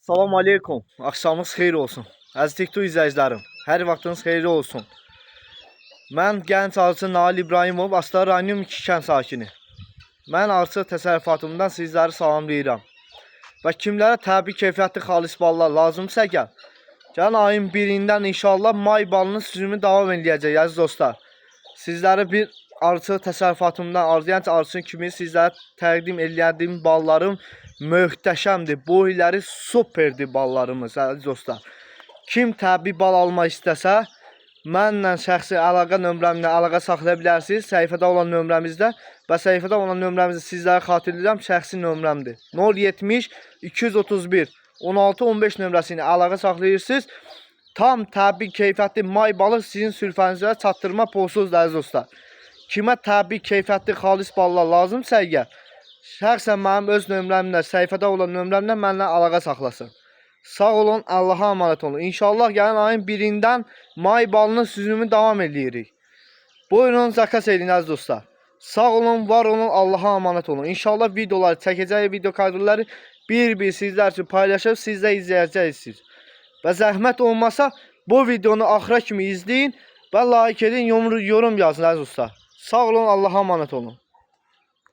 Salam aleykum. Axşamınız xeyir olsun. Əziz TikTok izləyicilərim, hər vaxtınız xeyirli olsun. Mən gənc arıçı Nail İbrahimov, Astara rayonu 2 kənd sakini. Mən arıçı təsərrüfatımdan sizləri salamlayıram. Və kimlərə təbii keyfiyyətli xalis ballar lazımdırsa gəlin ayın 1-dən inşallah may balının süzümü davam edəcək əziz dostlar. Sizlərə bir arıçı təsərrüfatımdan, gənc arıçı kimi sizlərə təqdim edəcəyim ballarım möhtəşəmdir. Bu illəri superdir ballarımız əziz dostlar. Kim təbii bal almaq istəsə, mənlə şəxsi əlaqə nömrəmlə əlaqə saxlaya bilərsiniz. Səhifədə olan nömrəmizdə və səhifədə olan nömrəmizi sizlərə xatırlayıram, şəxsi nömrəmdir. 070 231 16 15 nömrəsi ilə əlaqə saxlayırsınız. Tam təbii keyfiyyətli may balı sizin sülfənizə çatdırma pulsuzdur əziz dostlar. Kimə təbii keyfiyyətli xalis ballar lazımdırsa şəxsən mənim öz nömrəmlə, səhifədə olan nömrəmlə mənlə əlaqə saxlasın. Sağ olun, Allaha əmanət olun. İnşallah gəlin ayın 1-dən may balının süzümü davam edirik. Buyurun, zakaz edin əziz dostlar. Sağ olun, var olun, Allaha əmanət olun. İnşallah videoları çəkəcək, video kadrları bir-bir sizlər üçün paylaşıb, siz də izləyəcəksiniz. Və zəhmət olmasa bu videonu axıra kimi izləyin və like edin, yorum yazın əziz dostlar. Sağ olun, Allaha əmanət olun.